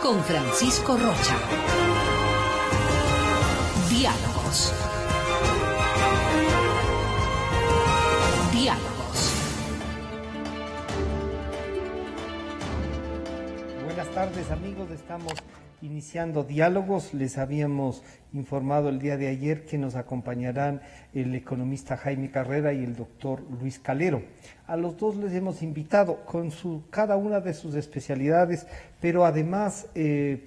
Con Francisco Rocha. Diálogos. Diálogos. Buenas tardes, amigos, estamos iniciando diálogos. Les habíamos informado el día de ayer que nos acompañarán el economista Jaime Carrera y el doctor Luis Calero. A los dos les hemos invitado con cada una de sus especialidades, pero además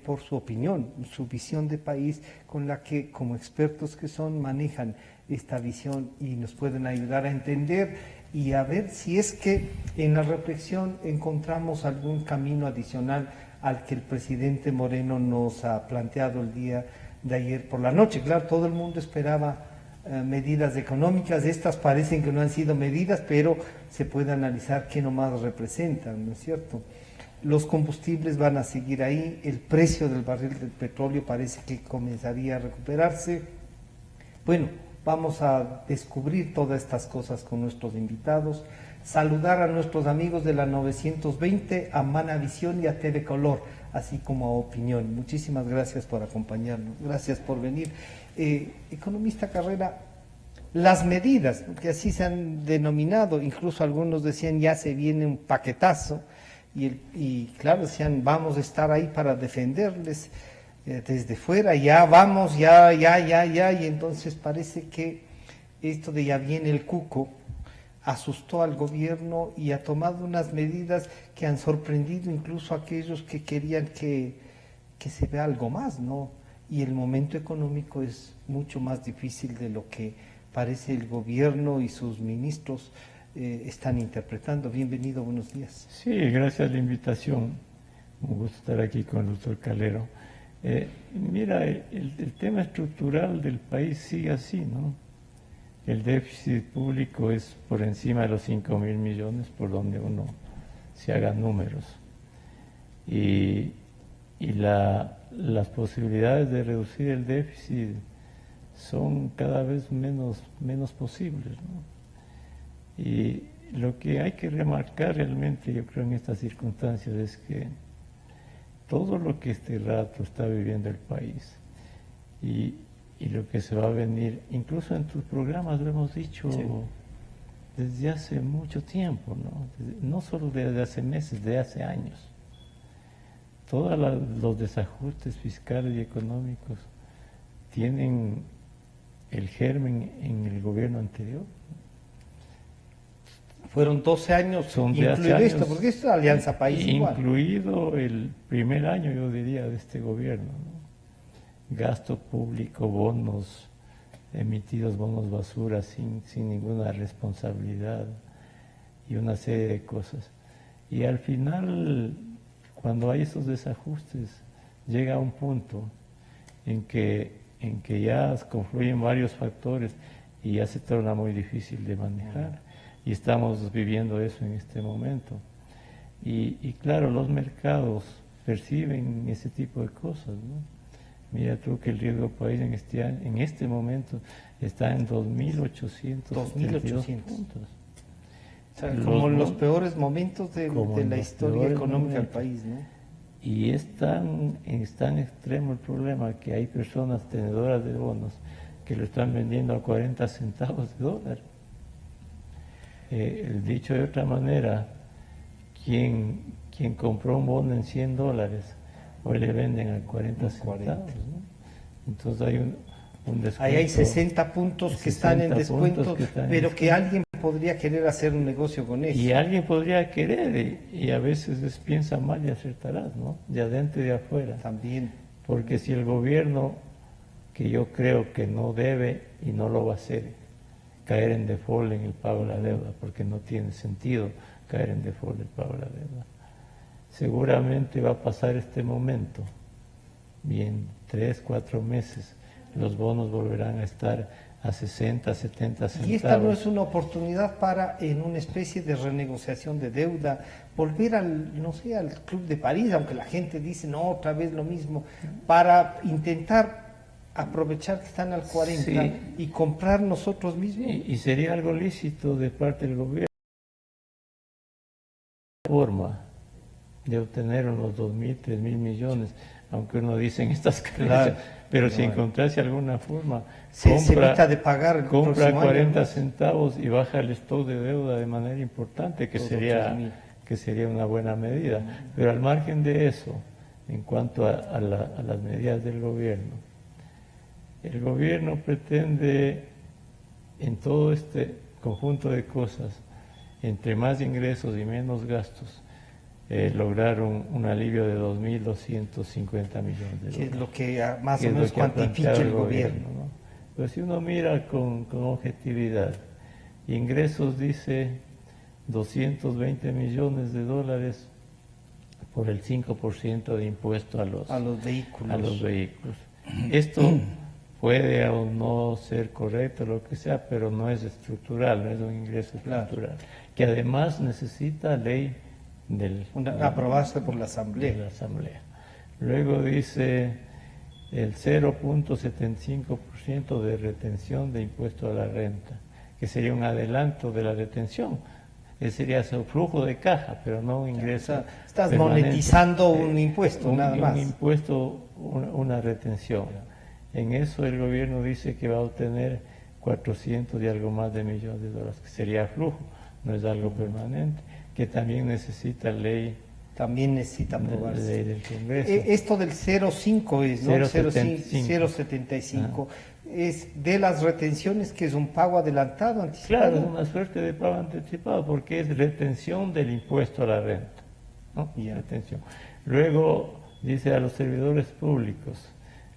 por su opinión, su visión de país, con la que como expertos que son manejan esta visión y nos pueden ayudar a entender y a ver si es que en la reflexión encontramos algún camino adicional al que el presidente Moreno nos ha planteado el día de ayer por la noche. Claro, todo el mundo esperaba medidas económicas, estas parecen que no han sido medidas, pero se puede analizar qué nomás representan, ¿no es cierto? Los combustibles van a seguir ahí, el precio del barril del petróleo parece que comenzaría a recuperarse. Bueno, vamos a descubrir todas estas cosas con nuestros invitados. Saludar a nuestros amigos de la 920, a Manavisión y a TV Color, así como a Opinión. Muchísimas gracias por acompañarnos, gracias por venir. Economista Carrera, las medidas, que así se han denominado, incluso algunos decían ya se viene un paquetazo, y claro, decían vamos a estar ahí para defenderles desde fuera, ya vamos, ya, y entonces parece que esto de ya viene el cuco asustó al gobierno y ha tomado unas medidas que han sorprendido incluso a aquellos que querían que se vea algo más, ¿no? Y el momento económico es mucho más difícil de lo que parece el gobierno y sus ministros están interpretando. Bienvenido, buenos días. Sí, gracias a la invitación. Un gusto estar aquí con el doctor Calero. Mira, el tema estructural del país sigue así, ¿no? El déficit público es por encima de los 5.000 millones por donde uno se haga números. Y las posibilidades de reducir el déficit son cada vez menos posibles, ¿no? Y lo que hay que remarcar realmente, yo creo, en estas circunstancias es que todo lo que este rato está viviendo el país y lo que se va a venir, incluso en tus programas lo hemos dicho sí, desde hace mucho tiempo, no solo desde hace meses, desde hace años. Todos los desajustes fiscales y económicos tienen el germen en el gobierno anterior. Fueron 12 años, incluido esto, porque esto es Alianza País incluido el primer año, yo diría, de este gobierno, ¿no? Gasto público, bonos emitidos, bonos basura sin ninguna responsabilidad y una serie de cosas. Y al final, cuando hay esos desajustes, llega un punto en que ya confluyen varios factores y ya se torna muy difícil de manejar. Y estamos viviendo eso en este momento. Y claro, los mercados perciben ese tipo de cosas, ¿no? Mira tú que el riesgo país en este momento está en 2.800 puntos. O sea, como los peores momentos de la historia económica del país, ¿no? Y es tan extremo el problema que hay personas tenedoras de bonos que lo están vendiendo a 40 centavos de dólar. Dicho de otra manera, quien compró un bono en $100, hoy le venden a 40 centavos, ¿no? Entonces hay un descuento. Ahí hay 60 puntos que están en descuento, pero que alguien podría querer hacer un negocio con eso. Y alguien podría querer, y a veces piensa mal y acertarás, ¿no? De adentro y de afuera. También. Porque si el gobierno, que yo creo que no debe y no lo va a hacer, caer en default en el pago de la deuda, porque no tiene sentido caer en default en el pago de la deuda. Seguramente va a pasar este momento y en 3, 4 meses los bonos volverán a estar a 60, 70 centavos. Y esta no es una oportunidad para, en una especie de renegociación de deuda, volver al Club de París, aunque la gente dice, no, otra vez lo mismo, para intentar aprovechar que están al 40 sí, y comprar nosotros mismos. Y sería algo lícito de parte del gobierno. Forma de obtener unos 2.000, 3.000 millones, aunque uno dice en estas Claro. carreras, pero si Bueno. encontrase alguna forma, Se evita de pagar el compra próximo año, 40 ¿no? centavos y baja el stock de deuda de manera importante, Todos 3.000. que sería una buena medida. Pero al margen de eso, en cuanto a las medidas del gobierno, el gobierno pretende en todo este conjunto de cosas, entre más ingresos y menos gastos, lograr un alivio de 2.250 millones de Que es dólares. lo que más Que o es lo menos que ha cuantifique planteado el gobierno. ¿no? Pero si uno mira con objetividad, ingresos dice 220 millones de dólares por el 5% de impuesto a los vehículos. Esto puede o no ser correcto, lo que sea, pero no es estructural, no es un ingreso estructural, que además necesita ley Aprobarse por la de Asamblea. la Asamblea. Luego dice el 0.75% de retención de impuesto a la renta, que sería un adelanto de la retención. Ese sería su flujo de caja, pero no un ingreso. O sea, estás permanente. monetizando un impuesto, nada más. Un impuesto, una retención. En eso el gobierno dice que va a obtener 400 y algo más de millones de dólares, que sería flujo, no es algo permanente, que también necesita ley. También necesita aprobarse. Ley del Congreso. Esto del 0,5 es, ¿no? 0,75 es de las retenciones, que es un pago adelantado, anticipado. Claro, es una suerte de pago anticipado porque es retención del impuesto a la renta, ¿no? Retención. Luego dice a los servidores públicos,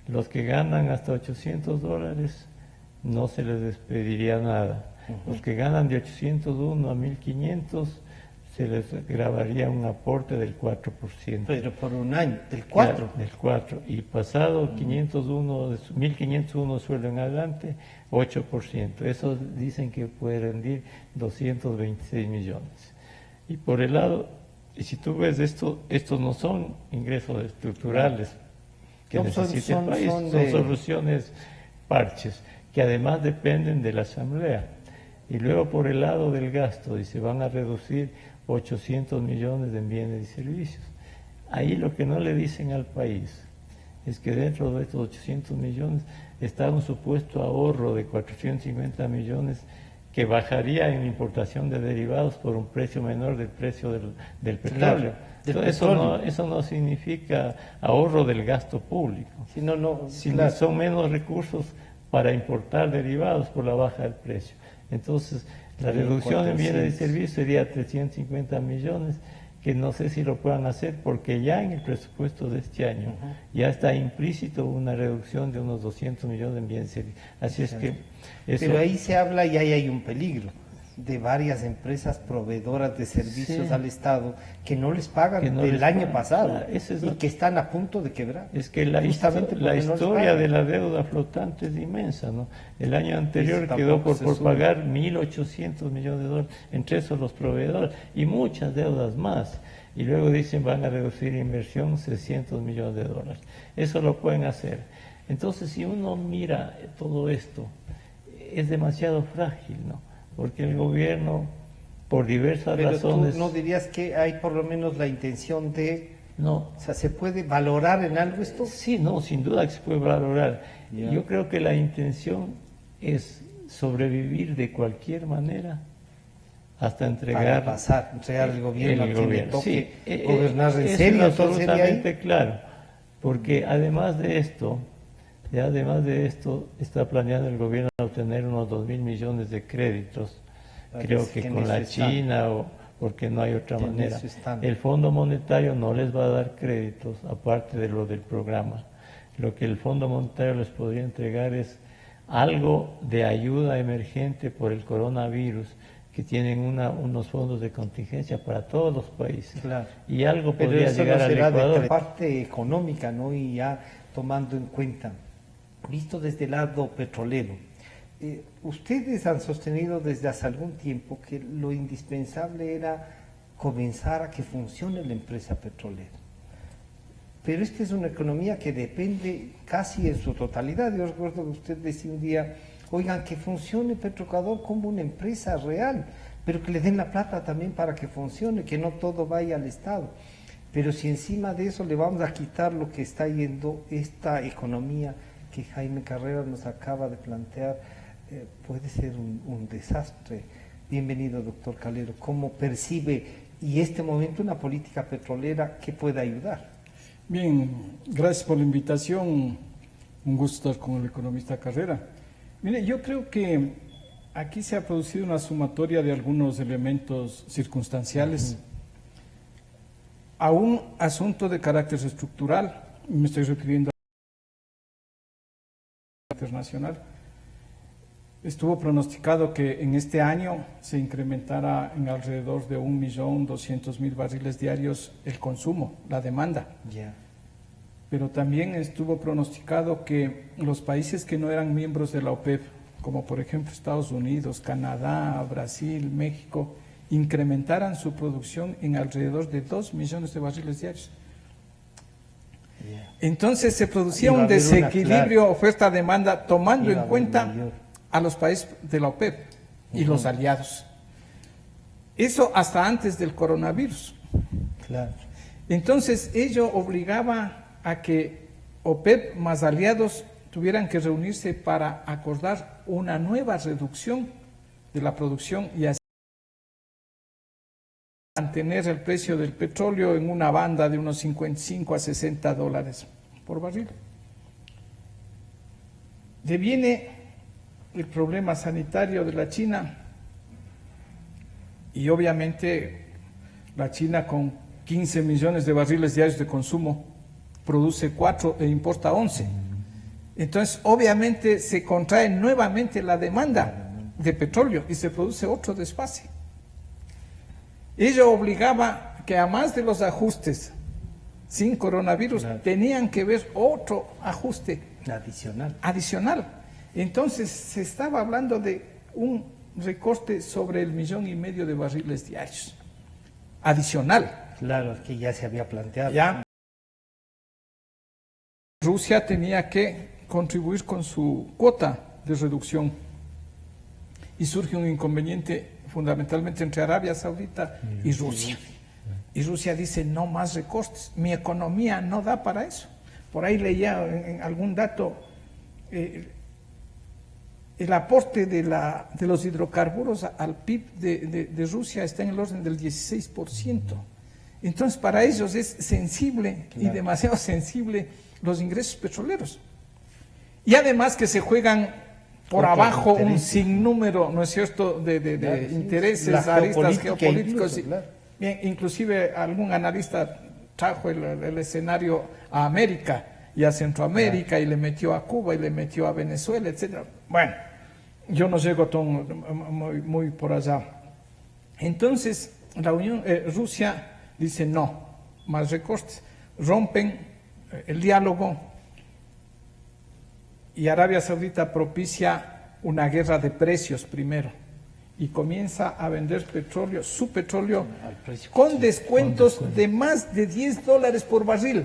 los que ganan hasta 800 dólares no se les despediría nada. Los que ganan de 801 a 1500 se les grabaría un aporte del 4%. Pero por un año, del 4%. Claro, del 4%. Y pasado 1.501 sueldo en adelante, 8%. Eso dicen que puede rendir 226 millones. Y por el lado, y si tú ves esto, estos no son ingresos estructurales que No, necesita el país, son soluciones parches, que además dependen de la Asamblea. Y luego por el lado del gasto, dice, van a reducir 800 millones en bienes y servicios. Ahí lo que no le dicen al país es que dentro de estos 800 millones está un supuesto ahorro de 450 millones que bajaría en importación de derivados por un precio menor del precio del petróleo. Eso no significa ahorro del gasto público, sino son menos recursos para importar derivados por la baja del precio. Entonces, la reducción en bienes y servicios sería 350 millones, que no sé si lo puedan hacer porque ya en el presupuesto de este año ya está implícito una reducción de unos 200 millones en bienes y servicios. Así es que eso... Pero ahí se habla y ahí hay un peligro de varias empresas proveedoras de servicios al Estado que no les pagan del año pasado y que están a punto de quebrar. Es que la historia de la deuda flotante es inmensa, ¿no? El año anterior quedó por pagar 1.800 millones de dólares, entre esos los proveedores, y muchas deudas más. Y luego dicen van a reducir inversión 600 millones de dólares. Eso lo pueden hacer. Entonces, si uno mira todo esto, es demasiado frágil, ¿no? Porque el gobierno, por diversas razones... ¿Tú no dirías que hay por lo menos la intención de... No. O sea, ¿se puede valorar en algo esto? Sí, no, sin duda que se puede valorar. Yo creo que la intención es sobrevivir de cualquier manera hasta entregar... Para entregar el gobierno el gobierno. Sí, gobernar en es serio. Absolutamente claro. Porque además de esto, está planeando el gobierno obtener unos 2.000 millones de créditos, creo que con la China o porque no hay otra manera. El Fondo Monetario no les va a dar créditos, aparte de lo del programa. Lo que el Fondo Monetario les podría entregar es algo de ayuda emergente por el coronavirus, que tienen unos fondos de contingencia para todos los países. Claro. Y algo podría llegar al Ecuador. De parte económica, ¿no? Y ya tomando en cuenta, visto desde el lado petrolero, ustedes han sostenido desde hace algún tiempo que lo indispensable era comenzar a que funcione la empresa petrolera. Pero esta es una economía que depende casi en su totalidad. Yo recuerdo que usted decía un día, oigan, que funcione Petroecuador como una empresa real, pero que le den la plata también para que funcione, que no todo vaya al Estado. Pero si encima de eso le vamos a quitar lo que está yendo esta economía que Jaime Carrera nos acaba de plantear, puede ser un desastre. Bienvenido, doctor Calero. ¿Cómo percibe y este momento una política petrolera que pueda ayudar? Bien, gracias por la invitación. Un gusto estar con el economista Carrera. Mire, yo creo que aquí se ha producido una sumatoria de algunos elementos circunstanciales a un asunto de carácter estructural. Me estoy refiriendo a internacional. Estuvo pronosticado que en este año se incrementara en alrededor de 1.200.000 barriles diarios el consumo, la demanda. Ya. Pero también estuvo pronosticado que los países que no eran miembros de la OPEP, como por ejemplo Estados Unidos, Canadá, Brasil, México, incrementaran su producción en alrededor de 2 millones de barriles diarios. Entonces se producía un desequilibrio oferta-demanda tomando en cuenta a los países de la OPEP y los aliados. Eso hasta antes del coronavirus. Claro. Entonces ello obligaba a que OPEP más aliados tuvieran que reunirse para acordar una nueva reducción de la producción y así mantener el precio del petróleo en una banda de unos 55 a 60 dólares por barril. Deviene el problema sanitario de la China y obviamente la China con 15 millones de barriles diarios de consumo produce 4 e importa 11. Entonces obviamente se contrae nuevamente la demanda de petróleo y se produce otro desfase. Ello obligaba que a más de los ajustes sin coronavirus tenían que ver otro ajuste adicional. Entonces se estaba hablando de un recorte sobre 1,5 millones de barriles diarios adicional. Claro, que ya se había planteado. Ya. Rusia tenía que contribuir con su cuota de reducción y surge un inconveniente fundamentalmente entre Arabia Saudita y Rusia. Y Rusia dice, no más recortes, mi economía no da para eso. Por ahí leía en algún dato, el aporte de los hidrocarburos al PIB de Rusia está en el orden del 16%. Entonces para ellos es sensible y demasiado sensible los ingresos petroleros. Y además que se juegan por abajo un sinnúmero, ¿no es cierto?, de intereses, aristas geopolíticos. Incluso, claro. Bien, inclusive algún analista trajo el escenario a América y a Centroamérica y le metió a Cuba y le metió a Venezuela, etcétera. Bueno, yo no llego muy por allá. Entonces, Rusia dice no, más recortes, rompen el diálogo y Arabia Saudita propicia una guerra de precios primero y comienza a vender petróleo, su petróleo, con descuentos de más de $10 por barril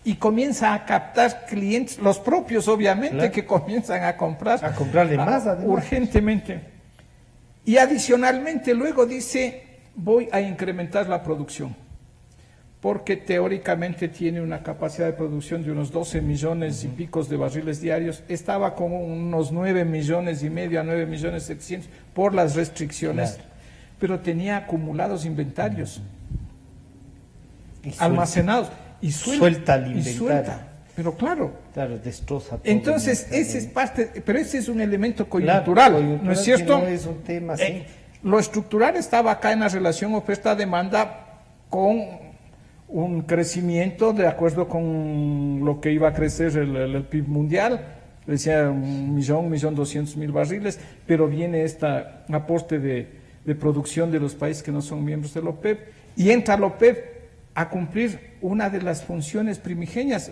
y comienza a captar clientes, los propios obviamente, claro, que comienzan a comprarle más urgentemente. Y adicionalmente luego dice, voy a incrementar la producción, porque teóricamente tiene una capacidad de producción de unos 12 millones y picos de barriles diarios, estaba como unos 9 millones y medio a 9 millones 700 por las restricciones, claro, pero tenía acumulados inventarios almacenados y suelta el inventario. Pero claro, destroza todo. Entonces ese es parte, pero ese es un elemento coyuntural, ¿no es cierto? No es un tema así. Lo estructural estaba acá en la relación oferta-demanda con un crecimiento de acuerdo con lo que iba a crecer el PIB mundial, decía 1.200.000 barriles, pero viene este aporte de producción de los países que no son miembros de la OPEP, y entra la OPEP a cumplir una de las funciones primigenias,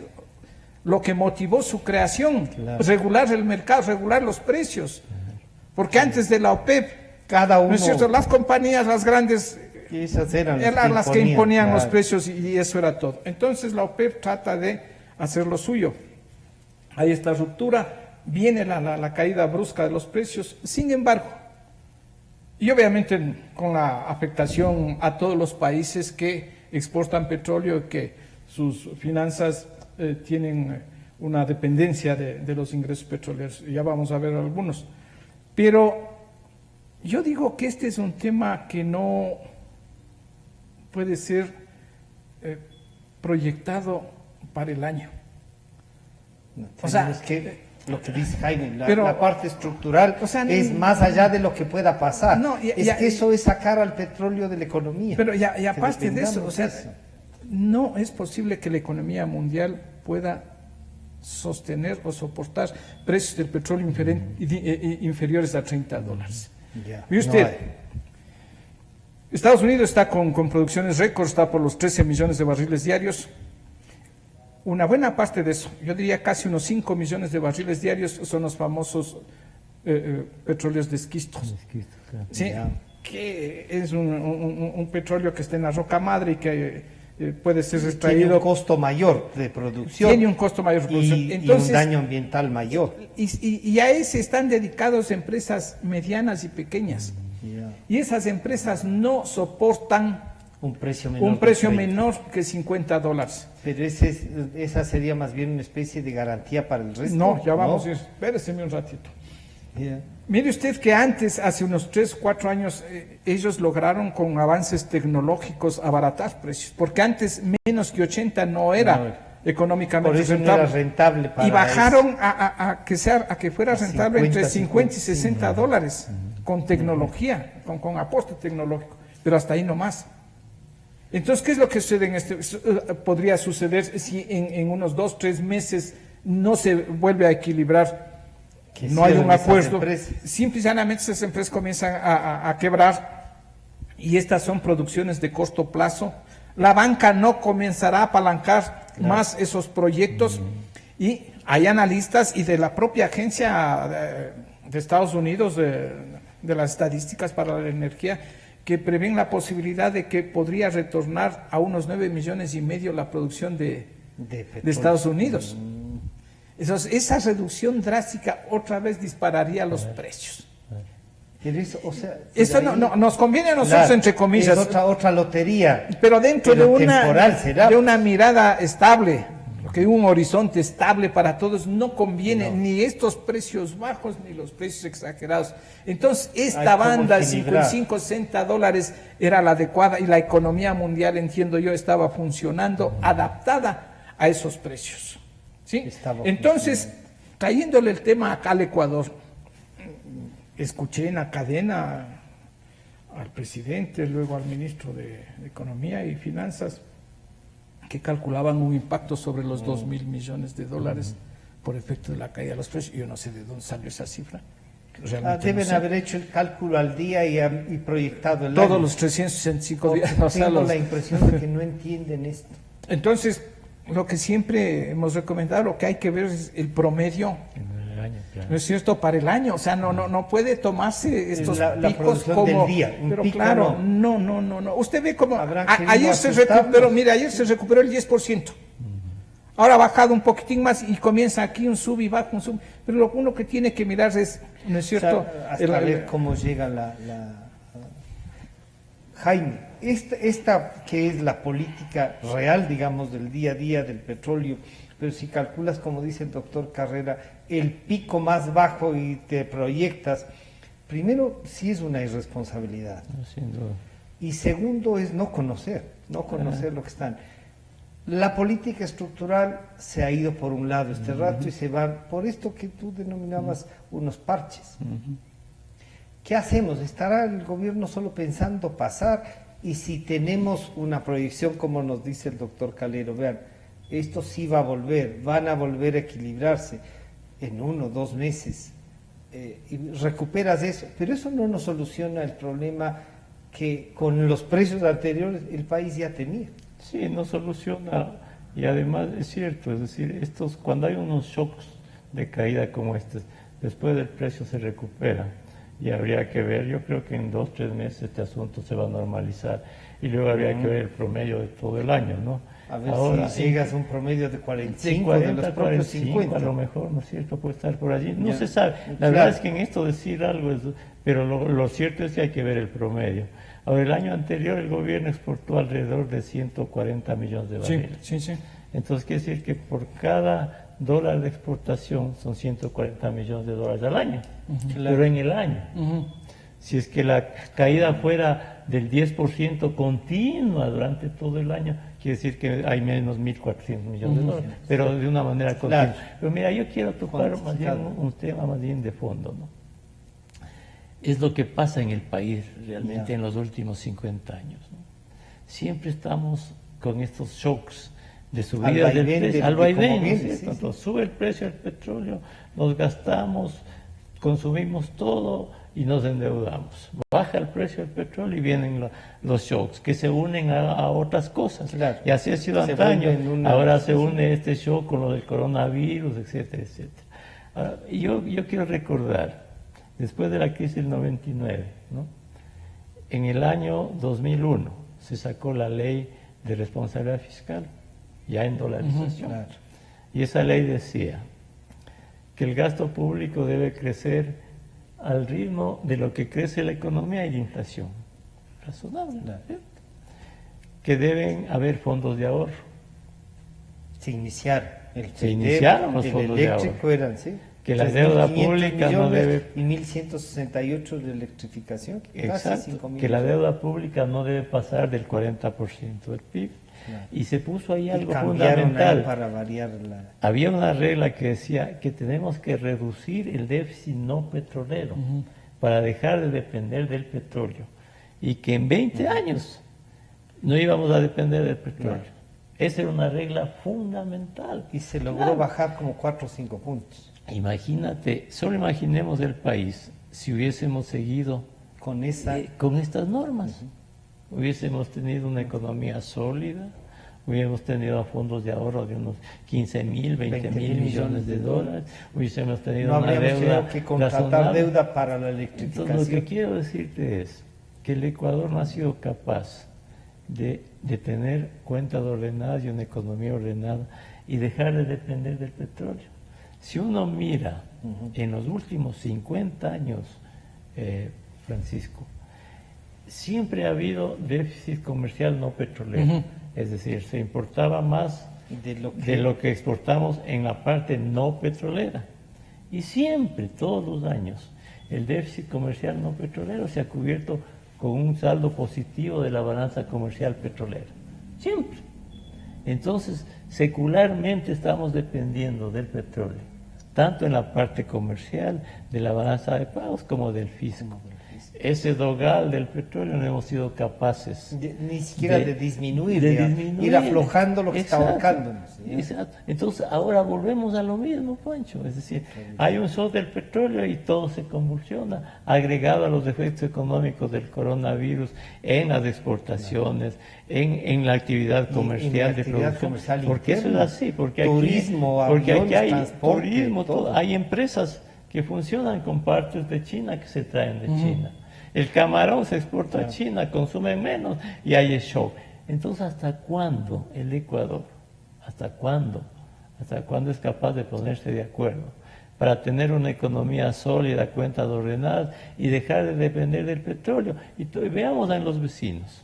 lo que motivó su creación, claro, regular el mercado, regular los precios, porque antes de la OPEP, cada uno, ¿no es cierto?, las compañías, las grandes, esas eran las que imponían, claro, los precios y eso era todo. Entonces la OPEP trata de hacer lo suyo. Hay esta ruptura, viene la caída brusca de los precios, sin embargo, y obviamente con la afectación a todos los países que exportan petróleo y que sus finanzas tienen una dependencia de los ingresos petroleros. Ya vamos a ver algunos. Pero yo digo que este es un tema que no puede ser proyectado para el año. O sea, es que lo que dice Jaime, la parte estructural es no, más allá de lo que pueda pasar. No, que eso es sacar al petróleo de la economía. Pero y aparte de eso, o sea, no es posible que la economía mundial pueda sostener o soportar precios del petróleo inferiores a $30. ¿Ve usted? Estados Unidos está con producciones récord, está por los 13 millones de barriles diarios. Una buena parte de eso, yo diría casi unos 5 millones de barriles diarios, son los famosos petróleos de esquistos. ¿Sí? Que es un petróleo que está en la roca madre y que puede ser extraído. Tiene un costo mayor de producción. Tiene un costo mayor de producción. Entonces, y un daño ambiental mayor. Y a ese están dedicados empresas medianas y pequeñas. Y esas empresas no soportan un precio menor que $50. Pero esa sería más bien una especie de garantía para el resto. No, ya vamos a ir. Espérese un ratito. Mire usted que antes, hace unos 3 o 4 años, ellos lograron con avances tecnológicos abaratar precios, porque antes menos que 80 no era económicamente rentable. No era rentable para y bajaron a que fuera rentable 50, entre 50 y $60 con tecnología, con aporte tecnológico, pero hasta ahí no más. Entonces, ¿qué es lo que sucede podría suceder si en unos 2 o 3 meses no se vuelve a equilibrar? No hay un acuerdo, simple y llanamente esas empresas comienzan a quebrar y estas son producciones de corto plazo. La banca no comenzará a apalancar más esos proyectos y hay analistas y de la propia agencia de Estados Unidos de las estadísticas para la energía que prevén la posibilidad de que podría retornar a unos 9,5 millones la producción de Estados Unidos. Entonces, esa reducción drástica otra vez dispararía los precios. Pero eso no nos conviene a nosotros, entre comillas. Es otra lotería. Pero dentro de una mirada estable, que un horizonte estable para todos, no conviene ni estos precios bajos ni los precios exagerados. Entonces, esta banda de 55, $60 era la adecuada y la economía mundial, entiendo yo, estaba funcionando adaptada a esos precios. ¿Sí? Entonces, trayéndole el tema acá al Ecuador, escuché en la cadena al presidente, luego al ministro de Economía y Finanzas, que calculaban un impacto sobre los 2,000 millones de dólares por efecto de la caída de los precios. Yo no sé de dónde salió esa cifra. Deben haber hecho el cálculo al día y proyectado el todos año. Los 365 días. Tengo la impresión de que no entienden esto. Entonces, lo que siempre hemos recomendado, lo que hay que ver es el promedio, ¿no es cierto?, para el año. O sea, no puede tomarse estos picos como del día. Pero claro, no. Usted ve como ayer se recuperó el 10%. Ahora ha bajado un poquitín más y comienza aquí un sub y baja un sub. Pero lo uno que tiene que mirar es, ¿no es cierto? O sea, hasta ver cómo llega Jaime, esta que es la política real, digamos, del día a día del petróleo, pero si calculas, como dice el doctor Carrera, el pico más bajo y te proyectas, primero, sí es una irresponsabilidad. Sin duda. Y segundo es no conocer lo que están. La política estructural se ha ido por un lado este rato y se va por esto que tú denominabas unos parches. ¿Qué hacemos? ¿Estará el gobierno solo pensando pasar? Y si tenemos una proyección, como nos dice el doctor Calero, vean, esto sí va a volver, van a volver a equilibrarse en 1 o 2 meses, y recuperas eso, pero eso no nos soluciona el problema que con los precios anteriores el país ya tenía. Sí, no soluciona, y además es cierto, es decir, cuando hay unos shocks de caída como estos, después del precio se recupera. Y habría que ver, yo creo que en 2 o 3 meses este asunto se va a normalizar y luego habría que ver el promedio de todo el año, ¿no? A ver Ahora, si llegas a un promedio de 45 de de 40, los propios 45, 50. a lo mejor, ¿no es cierto? Puede estar por allí. No Ya. se sabe. La Claro. verdad es que en esto decir algo es... Pero lo cierto es que hay que ver el promedio. Ahora, el año anterior el gobierno exportó alrededor de 140 millones de Sí, barriles. sí, sí. Entonces, quiere decir que por cada dólar de exportación son 140 millones de dólares al año. Pero en el año. Si es que la caída fuera del 10% continua durante todo el año, quiere decir que hay menos 1.400 millones de dólares, pero de una manera continua. Claro. Pero mira, yo quiero tocar más bien un tema más bien de fondo, ¿no? Es lo que pasa en el país realmente Ya. en los últimos 50 años, ¿no? Siempre estamos con estos shocks de subidas del vaivén precio, de al vaivén, cómo ¿no es viene, cierto? sí, sí. Entonces, sube el precio del petróleo, nos gastamos, consumimos todo y nos endeudamos. Baja el precio del petróleo y vienen los shocks que se unen a otras cosas. Claro. Y así ha sido Se antaño. vuelven una- Ahora se une este shock con lo del coronavirus, etcétera, etcétera. Ahora, yo quiero recordar, después de la crisis del 99, ¿no? En el año 2001 se sacó la ley de responsabilidad fiscal, ya en dolarización. Claro. Y esa ley decía que el gasto público debe crecer al ritmo de lo que crece la economía y la inflación. Razonable, Claro. ¿cierto? Que deben haber fondos de ahorro. Se iniciaron. El Se iniciaron los el fondos de eléctrico eran, sí. Que la deuda 3.500 pública no millones debe- Y 1.168 de electrificación. Casi Exacto, 5.000 que la millones. deuda pública no debe pasar del 40% del PIB. Claro. Y se puso ahí Y algo cambiaron fundamental. ahí para variar la... Había una regla que decía que tenemos que reducir el déficit no petrolero para dejar de depender del petróleo y que en 20 años no íbamos a depender del petróleo. Esa era una regla fundamental. Y se logró Claro. bajar como 4 o 5 puntos. Imagínate, solo imaginemos el país si hubiésemos seguido Con esa... con estas normas. Hubiésemos tenido una economía sólida, hubiésemos tenido fondos de ahorro de unos 15.000, 20.000 millones de dólares, hubiésemos tenido no una habríamos deuda tenido que contratar razonable. deuda para la Entonces, electrificación. lo que quiero decirte es que el Ecuador no ha sido capaz de tener cuentas ordenadas y una economía ordenada y dejar de depender del petróleo. Si uno mira en los últimos 50 años, Francisco, siempre ha habido déficit comercial no petrolero. Es decir, se importaba más de lo que exportamos en la parte no petrolera. Y siempre, todos los años, el déficit comercial no petrolero se ha cubierto con un saldo positivo de la balanza comercial petrolera. Siempre. Entonces, secularmente estamos dependiendo del petróleo, tanto en la parte comercial, de la balanza de pagos, como del fisco. Ese dogal del petróleo no hemos sido capaces Ni siquiera de disminuir, de digamos, disminuir. ir aflojando lo que está Exacto, ahorcándonos. ¿ya? exacto. Entonces ahora volvemos a lo mismo, Pancho. Es decir, hay un shock del petróleo y todo se convulsiona, agregado a los efectos económicos del coronavirus en las exportaciones, en la actividad comercial la de actividad producción. comercial Porque eso es interna. así, porque Turismo, aquí aviones, hay transporte, turismo, todo. hay empresas que funcionan con partes de China que se traen de China. El camarón se exporta a China, consume menos y hay el shock. Entonces, ¿hasta cuándo el Ecuador? ¿Hasta cuándo? ¿Hasta cuándo es capaz de ponerse de acuerdo para tener una economía sólida, cuentas ordenadas y dejar de depender del petróleo? Y veamos en los vecinos.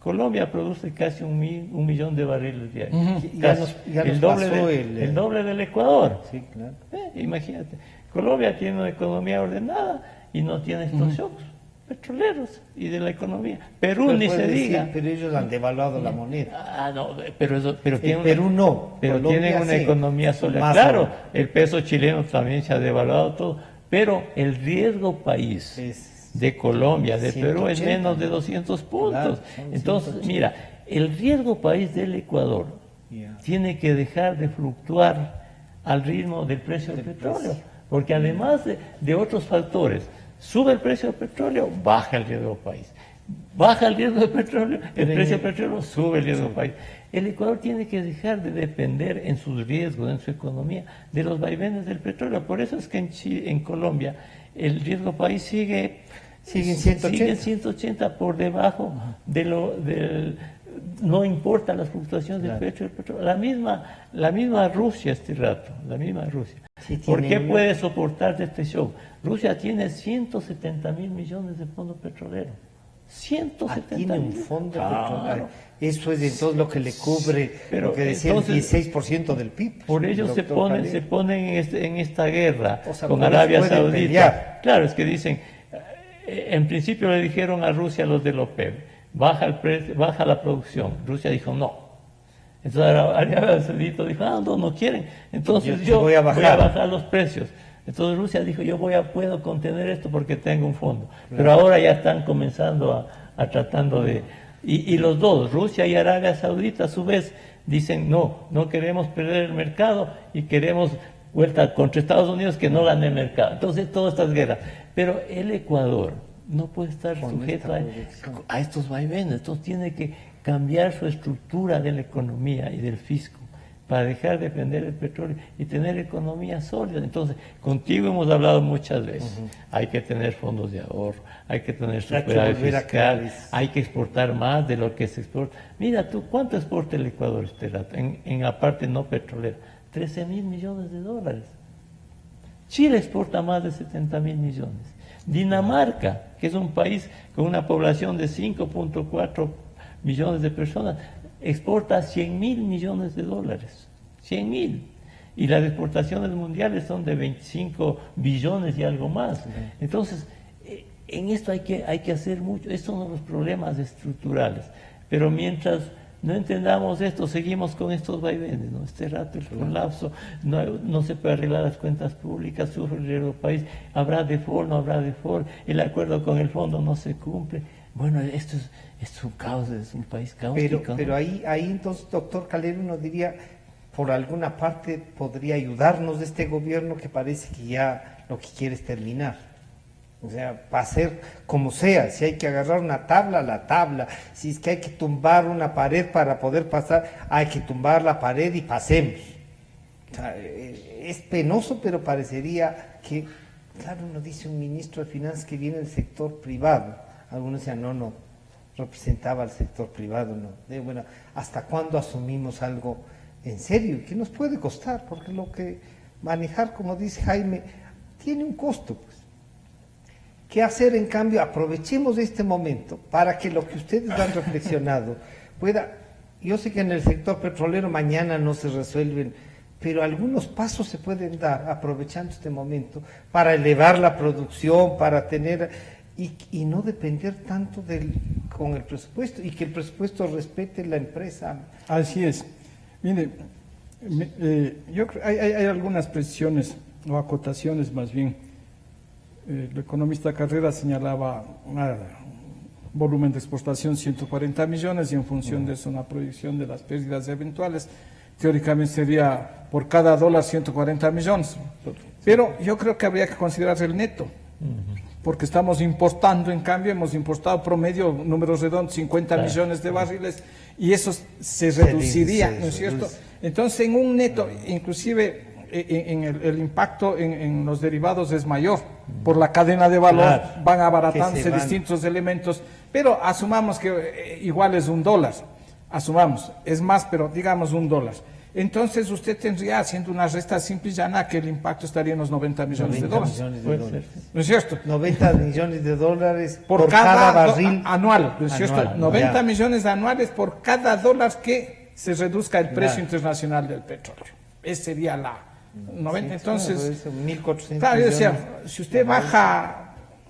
Colombia produce casi un millón de barriles diarios. Ya nos pasó el doble del Ecuador. Sí, claro. Imagínate, Colombia tiene una economía ordenada y no tiene estos shocks petroleros y de la economía. Perú Pero ni puede se decir, diga. pero ellos han devaluado la moneda. Ah, no, pero tiene Perú no, pero Colombia tienen una sí. economía sólida. Más Claro, ahora. el peso chileno también se ha devaluado todo, pero el riesgo país Es de Colombia, de Perú, es 180. menos de 200 puntos. Claro, son Entonces, 180. mira, el riesgo país del Ecuador Ya. tiene que dejar de fluctuar al ritmo del precio del petróleo, porque además de otros factores, sube el precio del petróleo, baja el riesgo país. Baja el riesgo del petróleo, el precio del petróleo sube el riesgo país. El Ecuador tiene que dejar de depender en sus riesgos, en su economía, de los vaivenes del petróleo. Por eso es que en Colombia el riesgo país sigue Sigue en 180. sigue en 180 por debajo de no importan las fluctuaciones del precio del petróleo. La misma Rusia este rato, la misma Rusia. Sí, ¿Por qué tiene- puede soportar este show? Rusia tiene 170.000 millones de fondos petroleros. 170 tiene un mil. fondo Claro. petrolero. Eso es entonces lo que le cubre, pero lo que decía entonces, el 16% del PIB. Por ello se doctor ponen, Calero. se ponen en esta guerra O sea, con por eso Arabia pueden Saudita. pelear. Claro, es que dicen, en principio le dijeron a Rusia los de la OPEP, baja el precio, baja la producción. Rusia dijo no. Entonces Arabia Saudita dijo, no quieren. Entonces Yo yo voy a bajar los precios. Entonces Rusia dijo, puedo contener esto porque tengo un fondo. Pero ahora ya están comenzando a tratando de... Y los dos, Rusia y Arabia Saudita, a su vez, dicen, no queremos perder el mercado y queremos vuelta contra Estados Unidos que no gane el mercado. Entonces, todas estas guerras. Pero el Ecuador no puede estar Con sujeto esta proyección. a estos vaivenes. Entonces, tiene que cambiar su estructura de la economía y del fisco para dejar de depender del petróleo y tener economía sólida. Entonces, contigo hemos hablado muchas veces, hay que tener fondos de ahorro, hay que tener superávit volver a crear fiscal, eso. hay que exportar más de lo que se exporta. Mira tú, ¿cuánto exporta el Ecuador este rato en la parte no petrolera? 13.000 millones de dólares. Chile exporta más de 70.000 millones. Dinamarca, que es un país con una población de 5.4 millones de personas, exporta 100.000 millones de dólares. 100.000. Y las exportaciones mundiales son de 25 billones y algo más. Entonces, en esto hay que hacer mucho. Estos son los problemas estructurales. Pero mientras no entendamos esto, seguimos con estos vaivenes, ¿no? Este rato el colapso, no se puede arreglar las cuentas públicas, sufre el país, habrá default, no habrá default, el acuerdo con el fondo no se cumple. Bueno, esto es un caos, es un país caótico. Pero ahí entonces, doctor Calero, nos diría, por alguna parte podría ayudarnos este gobierno que parece que ya lo que quiere es terminar. O sea, va a ser como sea, si hay que agarrar una tabla, la tabla, si es que hay que tumbar una pared para poder pasar, hay que tumbar la pared y pasemos. O sea, es penoso, pero parecería que, claro, uno dice un ministro de Finanzas que viene del sector privado, algunos decían, no, representaba al sector privado, no. Bueno, ¿hasta cuándo asumimos algo en serio? ¿Qué nos puede costar? Porque lo que manejar, como dice Jaime, tiene un costo, pues. ¿Qué hacer en cambio? Aprovechemos este momento para que lo que ustedes han reflexionado pueda, yo sé que en el sector petrolero mañana no se resuelven, pero algunos pasos se pueden dar aprovechando este momento para elevar la producción, para tener y no depender tanto con el presupuesto y que el presupuesto respete la empresa. Así es. Mire, yo creo hay algunas precisiones o acotaciones más bien. El economista Carrera señalaba un volumen de exportación 140 millones y en función de eso una proyección de las pérdidas eventuales. Teóricamente sería por cada dólar 140 millones. Pero yo creo que habría que considerar el neto. Porque estamos importando, en cambio, hemos importado promedio, números redondos, 50 millones de barriles, y eso se reduciría, ¿no es cierto? Entonces, en un neto, inclusive en el impacto en los derivados es mayor, por la cadena de valor, van abaratándose distintos elementos, pero asumamos que igual es $1, asumamos, es más, pero digamos $1. Entonces usted tendría, haciendo una resta simple y llana, que el impacto estaría en los 90 millones de dólares. ¿No es cierto? 90 millones de dólares por cada barril anual, ¿no es cierto? anual, 90 millones anuales por cada dólar que se reduzca el precio internacional del petróleo. Esa sería la 90. Sí, entonces, claro, 1.400 claro, yo decía, millones. si usted baja,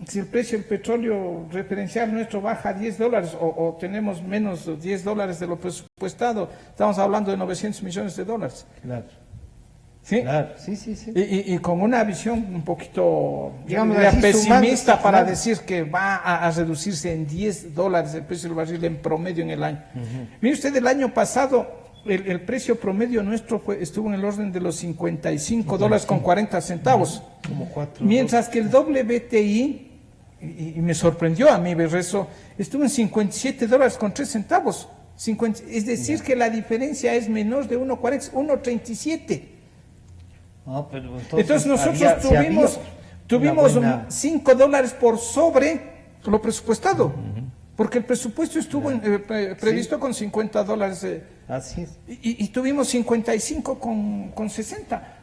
si el precio del petróleo referencial nuestro baja a $10 o tenemos menos $10 de lo presupuestado, estamos hablando de 900 millones de dólares. Claro. ¿Sí? Claro, sí. Y con una visión un poquito, digamos, diría, así, pesimista sumando, para claro, decir que va a reducirse en $10 el precio del barril en promedio en el año. Mire usted, el año pasado el precio promedio nuestro estuvo en el orden de los $55 con 40 centavos. como 4. Mientras que el WTI, y me sorprendió a mí ver eso, estuvo en $57 con 3 centavos. Es decir, que la diferencia es menor de 1.40, 1.37. No, pero Entonces nosotros tuvimos $5 por sobre lo presupuestado. Porque el presupuesto estuvo previsto con $50. Así es. Y tuvimos 55 con 60.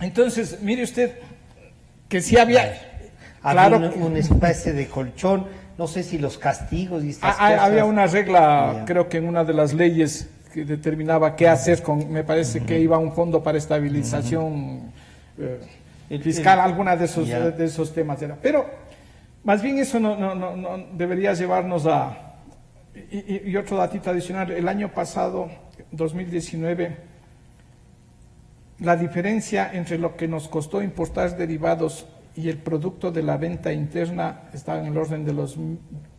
Entonces, mire usted que sí había... Había Claro, una especie de colchón, no sé si los castigos y estas cosas. había una regla, Ya. creo que en una de las leyes que determinaba qué hacer con, me parece que iba a un fondo para estabilización fiscal, alguna de esos temas era. Pero más bien eso no debería llevarnos a... Y otro datito adicional, el año pasado, 2019, la diferencia entre lo que nos costó importar derivados y el producto de la venta interna estaba en el orden de los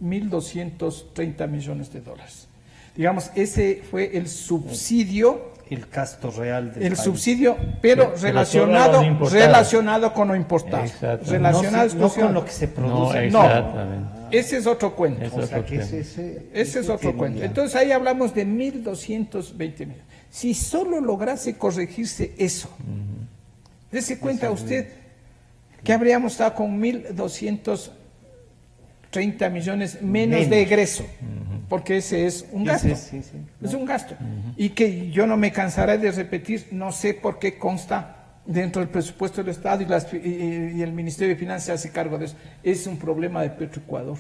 1.230 millones de dólares. Digamos, ese fue el subsidio, El gasto real del país. subsidio, pero Sí, relacionado, todo lo importado. relacionado con lo importado. Exacto. Relacionado no con lo que se No, produce. No. exactamente. Ese es otro cuento. Es O sea, otro que tema. Ese es otro tiene cuento. ya. Entonces ahí hablamos de 1.220 millones. Si solo lograse corregirse eso, dése cuenta usted que habríamos estado con 1.230 millones menos de egreso, porque ese es un gasto. Sí. Es un gasto. Y que yo no me cansaré de repetir, no sé por qué consta dentro del presupuesto del Estado y el Ministerio de Finanzas se hace cargo de eso. Es un problema de Petroecuador.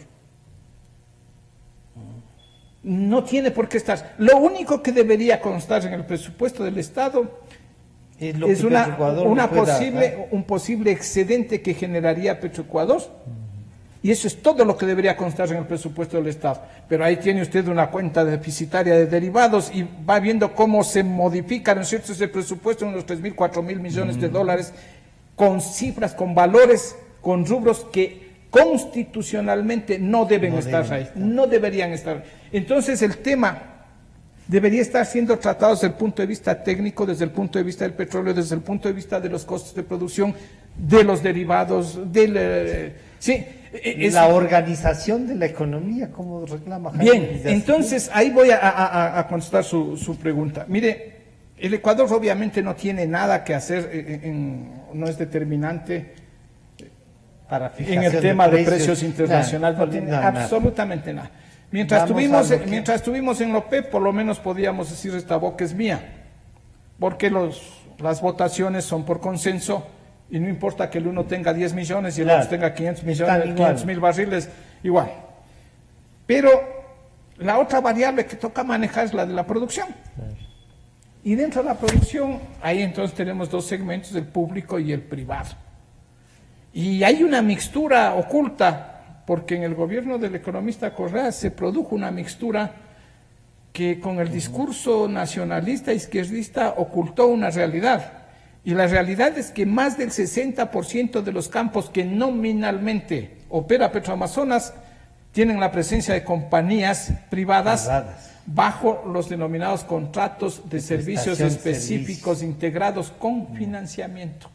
No tiene por qué estar. Lo único que debería constar en el presupuesto del Estado lo es que Petroecuador le pueda dar. un posible excedente que generaría Petroecuador. Y eso es todo lo que debería constar en el presupuesto del Estado. Pero ahí tiene usted una cuenta deficitaria de derivados y va viendo cómo se modifica, ¿no es cierto?, ese presupuesto en unos 3.000, 4.000 millones de dólares, con cifras, con valores, con rubros que constitucionalmente no deben estar ahí, no deberían estar. Entonces el tema debería estar siendo tratado desde el punto de vista técnico, desde el punto de vista del petróleo, desde el punto de vista de los costos de producción, de los derivados, La organización de la economía, como reclama Jaime Bien, desde hace entonces ahí voy a contestar su pregunta. Mire, el Ecuador obviamente no tiene nada que hacer, no es determinante para en fijación el tema de precios precios internacionales, no Nada, tiene nada. absolutamente nada. Mientras Vamos a lo que- estuvimos en la OPEP, por lo menos podíamos decir esta boca es mía, porque las votaciones son por consenso y no importa que el uno tenga 10 millones y el Claro. otro tenga 500 Están millones, igual. 500.000 barriles, igual. Pero la otra variable que toca manejar es la de la producción. Y dentro de la producción, ahí entonces tenemos dos segmentos, el público y el privado. Y hay una mixtura oculta, porque en el gobierno del economista Correa se produjo una mixtura que con el discurso nacionalista izquierdista ocultó una realidad. Y la realidad es que más del 60% de los campos que nominalmente opera Petroamazonas tienen la presencia de compañías privadas bajo los denominados contratos de servicios prestación, específicos integrados con financiamiento.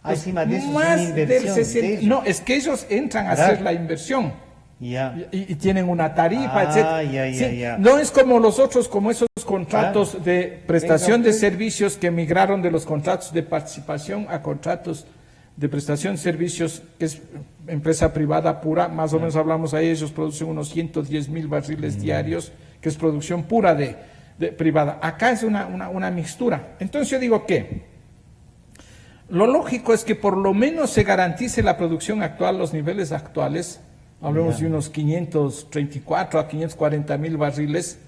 Encima de eso es Más una del inversión de 60, ellos. no, es que ellos entran a Claro. hacer la inversión Ya. y tienen una tarifa, Ah, etc. ya. No es como los otros, como esos contratos de prestación Venga, de pues. servicios que migraron de los contratos de participación a contratos de prestación de servicios, que es empresa privada pura, más o menos hablamos ahí, ellos producen unos 110.000 barriles diarios, que es producción pura de privada. Acá es una mixtura. Entonces yo digo que lo lógico es que por lo menos se garantice la producción actual, los niveles actuales, hablemos de unos 534 a 540.000 barriles,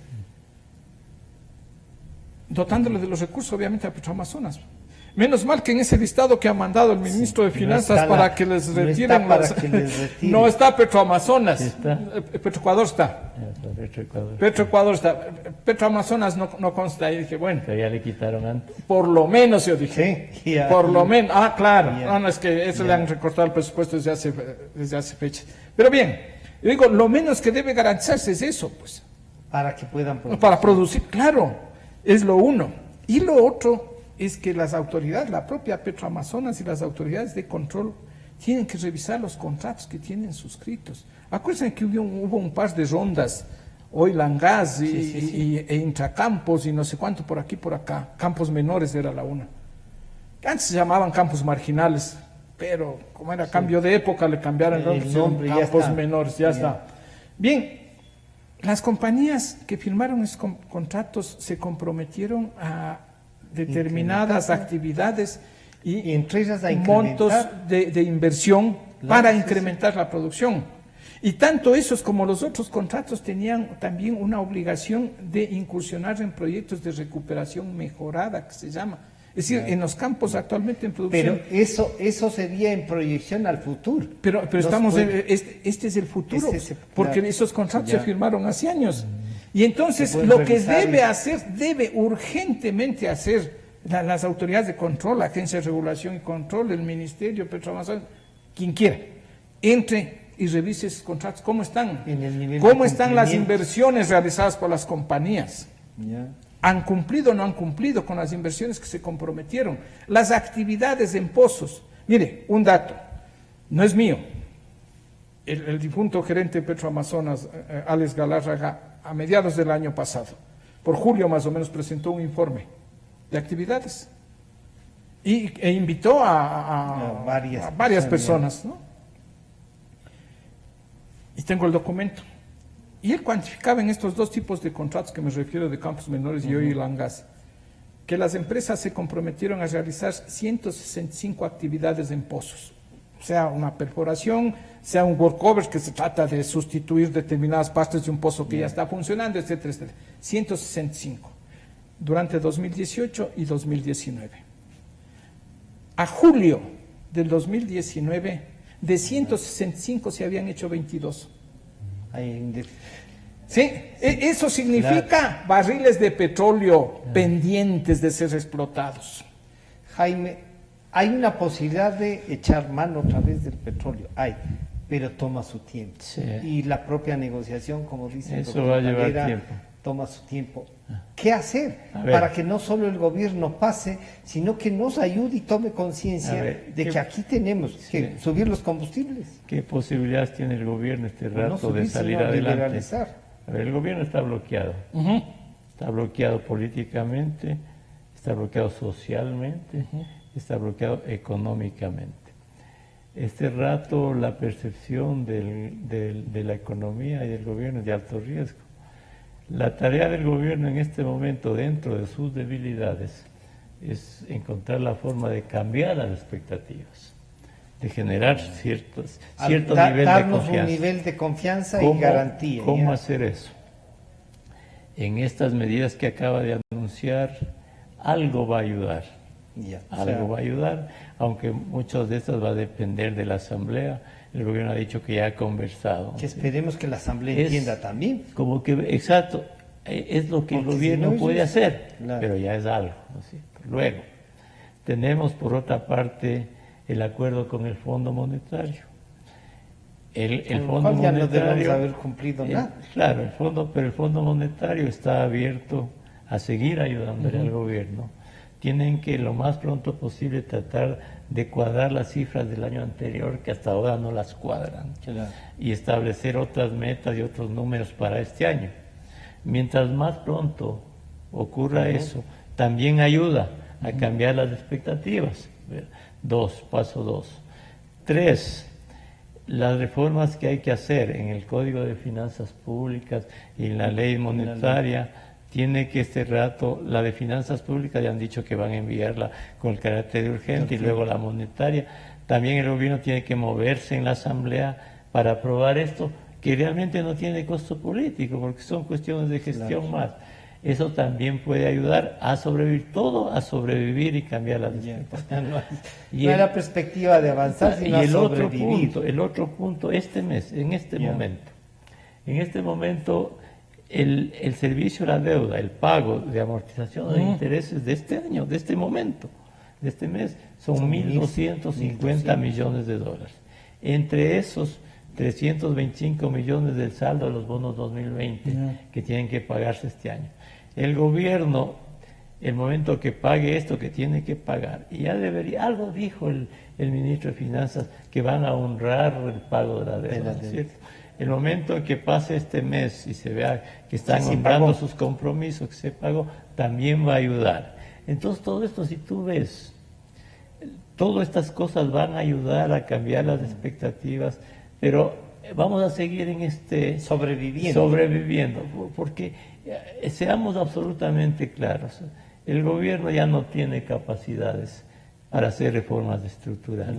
dotándole de los recursos obviamente a Petroamazonas. Menos mal que en ese listado que ha mandado el ministro de Finanzas está para la- que les no está retiren para las- que les retiren. no está Petroamazonas, Sí está. Petroecuador está. Eso, Petroecuador. Petroecuador está, Petroamazonas no consta. Y dije, bueno, Pero ya le quitaron antes. por lo menos yo dije, Sí, ya. por lo menos, claro, Ya. no, es que eso le han recortado el presupuesto desde hace fecha. Pero bien, yo digo, lo menos que debe garantizarse es eso, pues, Para que puedan producir. para producir, claro, es lo uno. Y lo otro es que las autoridades, la propia Petroamazonas y las autoridades de control tienen que revisar los contratos que tienen suscritos. Acuérdense que hubo un par de rondas, Oil and Gas e Intracampos y no sé cuánto por aquí, por acá. Campos menores era la una. Antes se llamaban campos marginales, pero como era cambio de época le cambiaron el nombre, nombre, ya campos está. menores, ya Ya. está. Bien, las compañías que firmaron esos contratos se comprometieron a determinadas actividades Y entre ellas a montos incrementar de inversión la para necesidad. incrementar la producción. Y tanto esos como los otros contratos tenían también una obligación de incursionar en proyectos de recuperación mejorada, que se llama. Es decir, en los campos actualmente en producción. Pero eso sería en proyección al futuro. Pero Nos estamos, puede- este es el futuro, Este es el- porque claro. esos contratos Ya. se firmaron hace años. Y entonces Se pueden lo que revisar debe y- hacer, debe urgentemente hacer las autoridades de control, la Agencia de Regulación y Control, el Ministerio, Petroamazon, quien quiera, entre y revise esos contratos, cómo están, En el nivel cómo de están las cumplimiento. inversiones realizadas por las compañías. Ya. ¿Han cumplido o no han cumplido con las inversiones que se comprometieron? Las actividades en pozos. Mire, un dato, no es mío. El difunto gerente de Petroamazonas, Alex Galárraga, a mediados del año pasado, por julio más o menos, presentó un informe de actividades e invitó a varias personas, ¿no? Y tengo el documento. Y él cuantificaba en estos dos tipos de contratos que me refiero de campos menores y oil and gas, que las empresas se comprometieron a realizar 165 actividades en pozos, sea una perforación, sea un workover que se trata de sustituir determinadas partes de un pozo que ya está funcionando, etcétera, etcétera. 165 durante 2018 y 2019. A julio del 2019, de 165 se habían hecho 22. Sí, eso significa barriles de petróleo pendientes de ser explotados. Jaime, hay una posibilidad de echar mano otra vez del petróleo, pero toma su tiempo. Sí. Y la propia negociación, como dice el Eso doctor va a llevar Valera, tiempo. toma su tiempo. ¿Qué hacer A ver. para que no solo el gobierno pase, sino que nos ayude y tome A conciencia ver, de ¿qué- que aquí tenemos que Sí. subir los combustibles? ¿Qué posibilidades tiene el gobierno este No rato de subir, salir sino adelante? liberalizar. A ver, el gobierno está bloqueado. Está bloqueado políticamente, está bloqueado socialmente, está bloqueado económicamente. Este rato la percepción de la economía y del gobierno es de alto riesgo. La tarea del gobierno en este momento, dentro de sus debilidades, es encontrar la forma de cambiar las expectativas, de generar cierto nivel de Darnos confianza. un nivel de confianza y garantía. ¿Cómo ¿ya? hacer eso? En estas medidas que acaba de anunciar, algo va a ayudar. Ya, o Algo sea, va a ayudar, aunque muchas de estas va a depender de la Asamblea. El gobierno ha dicho que ya ha conversado. que esperemos que la Asamblea Es- entienda también. Como que, exacto, es lo que el Porque si gobierno no, puede ellos- hacer, claro. pero ya es algo, ¿no es cierto? Luego, tenemos por otra parte el acuerdo con el Fondo Monetario. El Con lo Fondo cual ya no Monetario, debemos haber cumplido nada. Claro, pero el Fondo Monetario está abierto a seguir ayudándole al gobierno. Tienen que lo más pronto posible tratar de cuadrar las cifras del año anterior, que hasta ahora no las cuadran, Claro. y establecer otras metas y otros números para este año. Mientras más pronto ocurra eso, también ayuda a cambiar las expectativas. Paso 2. 3. Las reformas que hay que hacer en el Código de Finanzas Públicas y en la ley monetaria, tiene que este rato, la de Finanzas Públicas ya han dicho que van a enviarla con el carácter de urgente, y luego la monetaria. También el gobierno tiene que moverse en la Asamblea para aprobar esto, que realmente no tiene costo político, porque son cuestiones de gestión más. Eso también puede ayudar a sobrevivir, todo a sobrevivir y cambiar las expectativas. No, Y no el- era perspectiva de avanzar, y sino a el otro sobrevivir. punto, este mes, en este momento, el servicio a la deuda, el pago de amortización de intereses de este año, de este momento, de este mes, son 1.250 millones de dólares. Entre esos, 325 millones del saldo de los bonos 2020 que tienen que pagarse este año. El gobierno, el momento que pague esto que tiene que pagar, y ya debería, algo dijo el ministro de Finanzas, que van a honrar el pago de la deuda, ¿no es cierto? El momento en que pase este mes y se vea que están Sí, honrando pagó. sus compromisos, que se pagó, también va a ayudar. Entonces todo esto, si tú ves, todas estas cosas van a ayudar a cambiar las expectativas, pero vamos a seguir en sobreviviendo, porque seamos absolutamente claros, el gobierno ya no tiene capacidades para hacer reformas estructurales,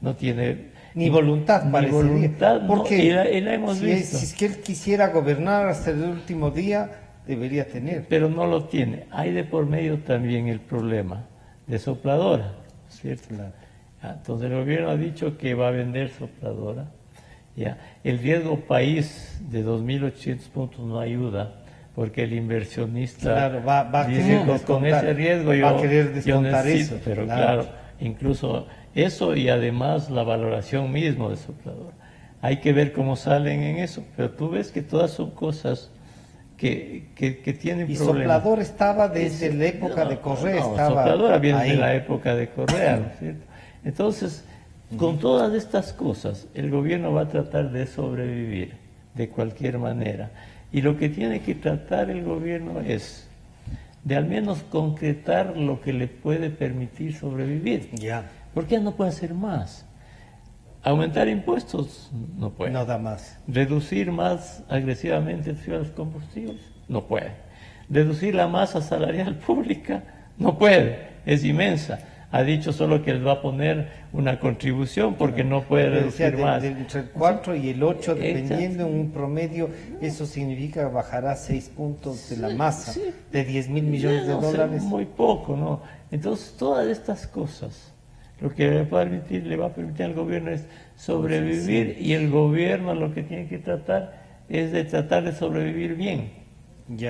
no tiene ni voluntad, voluntad, porque y la hemos visto. Si es que él quisiera gobernar hasta el último día, debería tener. Pero no lo tiene. Hay de por medio también el problema de Sopladora, ¿cierto? Claro. Entonces el gobierno ha dicho que va a vender Sopladora. Ya. El riesgo país de 2.800 puntos no ayuda, porque el inversionista va a dice querer con ese riesgo va a querer descontar necesito, eso. pero claro, incluso eso y además la valoración mismo de Sopladora. Hay que ver cómo salen en eso, pero tú ves que todas son cosas que tienen y problemas. Soplador estaba desde la época de Correa. Sopladora viene ahí. de la época de Correa, ¿no es cierto? Entonces, con todas estas cosas, el gobierno va a tratar de sobrevivir de cualquier manera. Y lo que tiene que tratar el gobierno es de al menos concretar lo que le puede permitir sobrevivir. Ya. Porque ya no puede hacer más. Aumentar impuestos no puede. No da más. Reducir más agresivamente el precio de los combustibles no puede. Reducir la masa salarial pública no puede, es inmensa. Ha dicho solo que les va a poner una contribución porque no puede reducir más. Entre el 4 y el 8, dependiendo en un promedio, eso significa que bajará 6 puntos de la masa, de 10.000 millones de dólares. Muy poco, ¿no? Entonces, todas estas cosas, lo que le va a permitir al gobierno es sobrevivir, y el gobierno lo que tiene que tratar es de tratar de sobrevivir bien,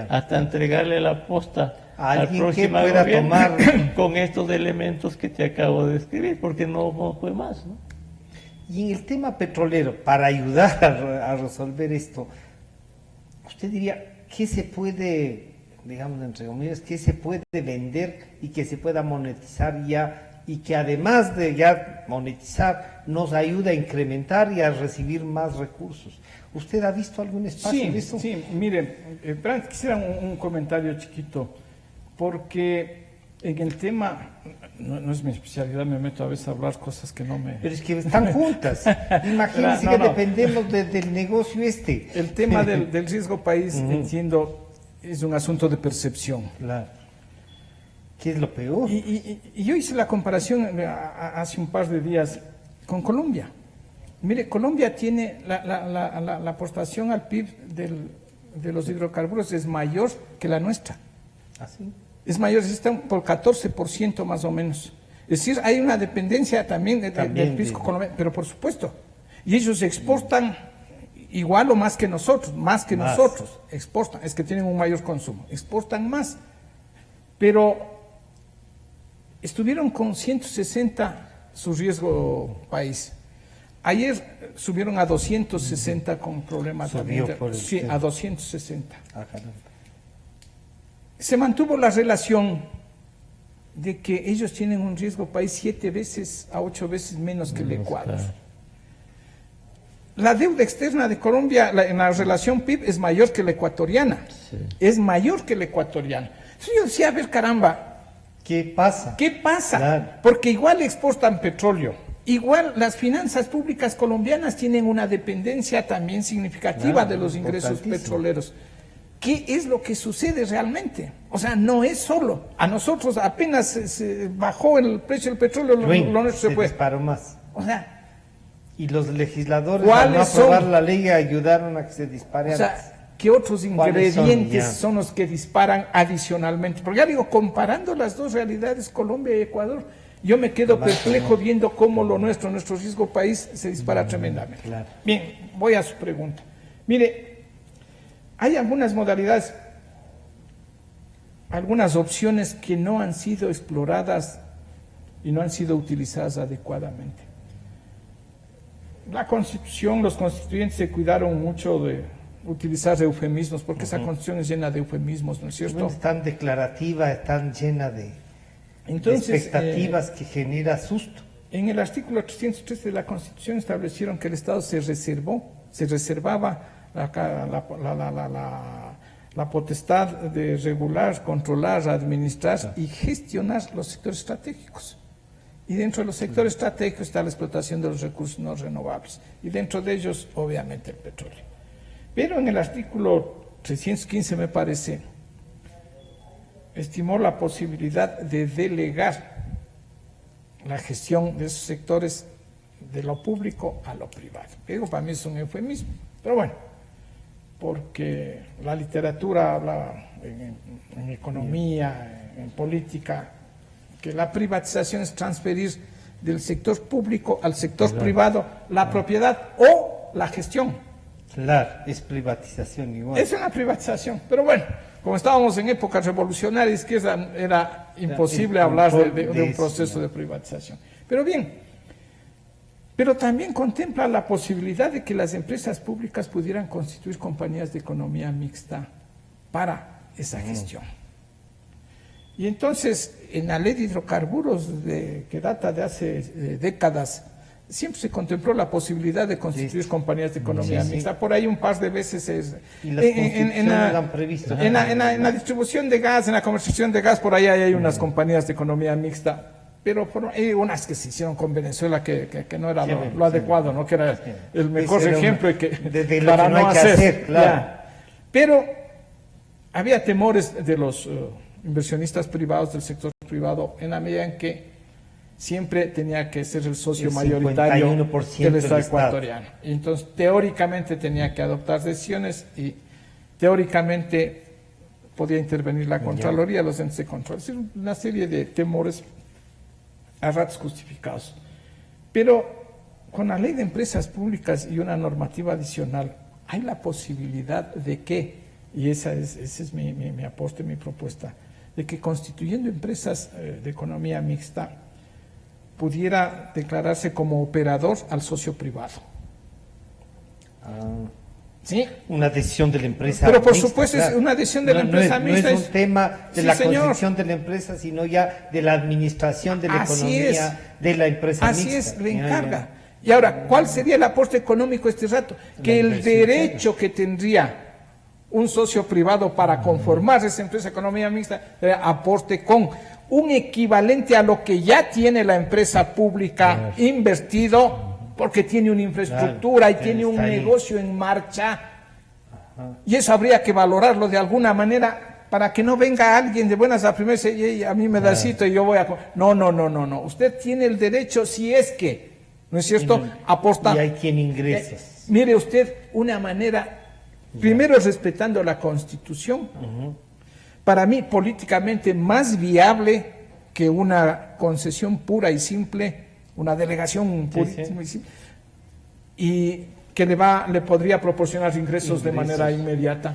hasta entregarle la posta al próximo gobierno tomar con estos elementos que te acabo de describir, porque no puede más, ¿no? Y en el tema petrolero, para ayudar a resolver esto, usted diría, ¿qué se puede, digamos entre comillas, qué se puede vender y que se pueda monetizar ya, y que además de ya monetizar nos ayuda a incrementar y a recibir más recursos? ¿Usted ha visto algún espacio de eso? Sí, miren, quisiera un comentario chiquito, porque en el tema, no es mi especialidad, me meto a veces a hablar cosas que no me... Pero es que están juntas. Imagínense que dependemos del negocio este. El tema del riesgo país, entiendo, es un asunto de percepción. Claro. ¿Qué es lo peor? Y yo hice la comparación hace un par de días con Colombia. Mire, Colombia tiene la aportación al PIB de los hidrocarburos es mayor que la nuestra. ¿Ah, sí? Es mayor, está por 14% más o menos. Es decir, hay una dependencia también del pisco colombiano, pero por supuesto. Y ellos exportan igual o más que nosotros, nosotros exportan, es que tienen un mayor consumo, exportan más. Pero estuvieron con 160 su riesgo país. Ayer subieron a 260 con problemas también. Sí, a 260. Ah, caramba. Se mantuvo la relación de que ellos tienen un riesgo país 7 veces a 8 veces menos que el Ecuador. Claro. La deuda externa de Colombia en la relación PIB es mayor que la ecuatoriana. Sí. Es mayor que la ecuatoriana. Entonces yo decía, a ver, caramba. ¿Qué pasa? ¿Qué pasa? Claro. Porque igual exportan petróleo. Igual las finanzas públicas colombianas tienen una dependencia también significativa de los ingresos petroleros. ¿Qué es lo que sucede realmente? O sea, no es solo. A nosotros apenas se bajó el precio del petróleo, lo nuestro se fue. Disparó más. O sea, y los legisladores al no aprobar la ley ayudaron a que se dispare. O sea, ¿qué otros ingredientes son los que disparan adicionalmente? Porque ya digo, comparando las dos realidades, Colombia y Ecuador, yo me quedo perplejo viendo cómo nuestro riesgo país se dispara tremendamente. Claro. Bien, voy a su pregunta. Mire, hay algunas modalidades, algunas opciones que no han sido exploradas y no han sido utilizadas adecuadamente. La Constitución, los constituyentes se cuidaron mucho de utilizar eufemismos, porque esa Constitución es llena de eufemismos, ¿no es cierto? Es tan declarativa, es tan llena de expectativas que genera susto. En el artículo 313 de la Constitución establecieron que el Estado se reservaba la potestad de regular, controlar, administrar y gestionar los sectores estratégicos. Y dentro de los sectores estratégicos está la explotación de los recursos no renovables. Y dentro de ellos, obviamente, el petróleo. Pero en el artículo 315, me parece, estimó la posibilidad de delegar la gestión de esos sectores de lo público a lo privado. Digo, para mí es un eufemismo, pero bueno, porque la literatura habla en economía, en política, que la privatización es transferir del sector público al sector privado la propiedad o la gestión. Claro, es privatización igual. Es una privatización, pero bueno, como estábamos en época revolucionaria izquierda, era imposible hablar de un proceso de privatización. Pero bien, pero también contempla la posibilidad de que las empresas públicas pudieran constituir compañías de economía mixta para esa gestión. Y entonces, en la ley de hidrocarburos que data de hace décadas, siempre se contempló la posibilidad de constituir compañías de economía mixta. Por ahí un par de veces y las constituciones lo han previsto. En la distribución de gas, en la comercialización de gas, por ahí hay unas compañías de economía mixta. Pero hay unas que se hicieron con Venezuela que no era lo adecuado, ¿no? Que era el mejor ejemplo de para lo que no hay que hacer, claro. Ya. Pero había temores de los inversionistas privados, del sector privado, en la medida en que siempre tenía que ser el socio El mayoritario 51% del Estado del Estado. ecuatoriano. Y entonces, teóricamente tenía que adoptar decisiones y teóricamente podía intervenir la Contraloría, los entes de control. Es decir, una serie de temores a ratos justificados. Pero con la ley de empresas públicas y una normativa adicional, hay la posibilidad de que, y ese es mi aporte, mi propuesta, de que constituyendo empresas de economía mixta pudiera declararse como operador al socio privado. ¿Sí? Una decisión de la empresa Pero por mixta, supuesto claro. es una decisión de la empresa mixta. No es un tema de Sí, la señor. constitución de la empresa, sino ya de la administración de la Así economía de la empresa Así mixta. es, le encarga. Y ahora, ¿cuál sería el aporte económico este rato? Que el inversión, derecho que tendría un socio privado para conformar esa empresa de economía mixta aporte con un equivalente a lo que ya tiene la empresa pública invertido, porque tiene una infraestructura y tiene un negocio en marcha. Y eso habría que valorarlo de alguna manera para que no venga alguien de buenas a primeras y a mí me da cito y yo voy a... No. Usted tiene el derecho, si es que, ¿no es cierto?, aporta... Y hay quien ingresa. Mire usted, una manera, primero respetando la Constitución, para mí políticamente más viable que una concesión pura y simple, una delegación pura y simple, y que le podría proporcionar ingresos de manera inmediata,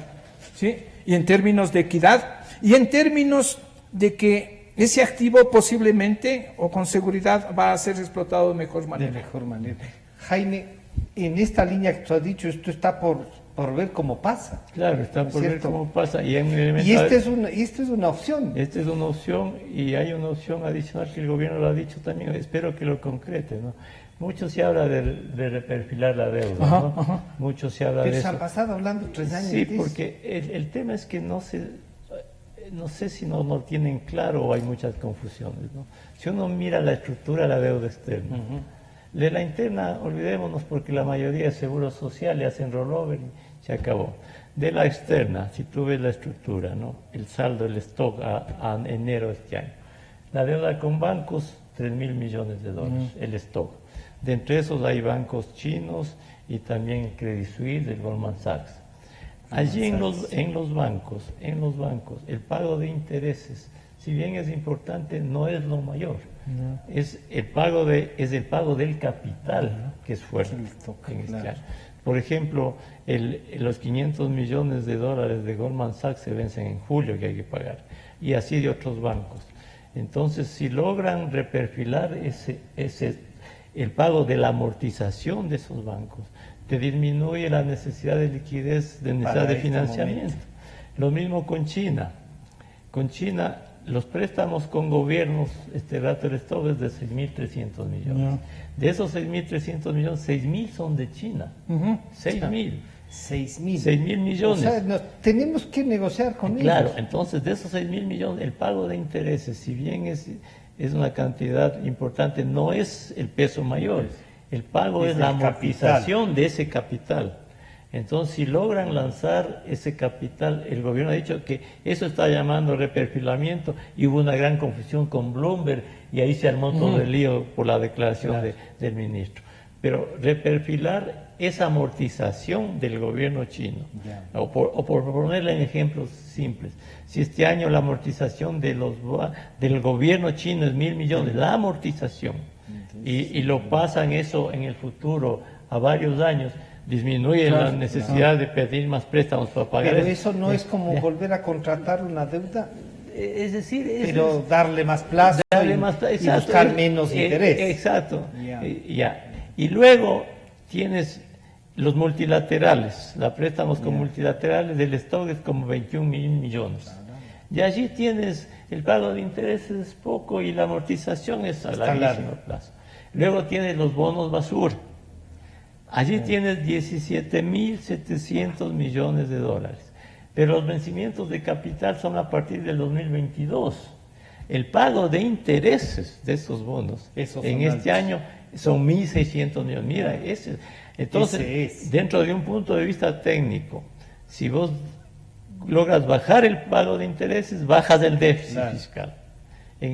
¿sí? Y en términos de equidad, y en términos de que ese activo posiblemente o con seguridad va a ser explotado de mejor manera. De mejor manera. Jaime, en esta línea que tú has dicho, esto está por ver cómo pasa. Claro, está ¿No es por ver cierto? cómo pasa. Y, hay un elemento, Y esta es una opción. esta es una opción y hay una opción adicional que el gobierno lo ha dicho también, espero que lo concrete, ¿no? Mucho se habla de reperfilar la deuda, ¿no? Mucho se habla Pero de se han eso. pasado hablando 3 años Sí, de eso. porque el tema es que no sé si no tienen claro o hay muchas confusiones, ¿no? Si uno mira la estructura de la deuda externa, de la interna, olvidémonos porque la mayoría de seguros sociales hacen rollover y se acabó. De la externa, si tú ves la estructura, ¿no? El saldo, el stock a enero de este año. La deuda con bancos, 3.000 millones de dólares, el stock. De entre esos hay bancos chinos y también el Credit Suisse, el Goldman Sachs. Allí en los bancos, el pago de intereses, si bien es importante, no es lo mayor. Es el pago del capital que es fuerte en este año. Por ejemplo, los 500 millones de dólares de Goldman Sachs se vencen en julio que hay que pagar, y así de otros bancos. Entonces, si logran reperfilar el pago de la amortización de esos bancos, te disminuye la necesidad de liquidez, de necesidad de financiamiento. Lo mismo con China. Con China, los préstamos con gobiernos, este rato el stock es de 6.300 millones. De esos 6.300 millones, 6.000 son de China. 6.000. 6.000 millones. O sea, tenemos que negociar con ellos. Claro, entonces de esos 6.000 millones, el pago de intereses, si bien es es una cantidad importante, no es el peso mayor, el pago es la el amortización de ese capital. Entonces, si logran lanzar ese capital, el gobierno ha dicho que eso está llamando reperfilamiento, y hubo una gran confusión con Bloomberg, y ahí se armó todo el lío por la declaración del ministro. Pero reperfilar es amortización del gobierno chino. O por ponerle en ejemplos simples, si este año la amortización del gobierno chino es 1.000 millones, la amortización, y lo pasan eso en el futuro a varios años, disminuye la necesidad de pedir más préstamos para pagar. Pero eso no es como volver a contratar una deuda, Es decir, pero darle más plazo, y buscar menos interés. Exacto. Y luego tienes los multilaterales, la préstamos con multilaterales del stock es como 21.000 millones. Y allí tienes el pago de intereses es poco y la amortización es a larguísimo plazo. Luego tienes los bonos basura. Allí tienes 17.700 millones de dólares. Pero los vencimientos de capital son a partir del 2022. El pago de intereses de esos bonos en este año son 1.600 millones. Mira, entonces, dentro de un punto de vista técnico, si vos logras bajar el pago de intereses, bajas el déficit fiscal.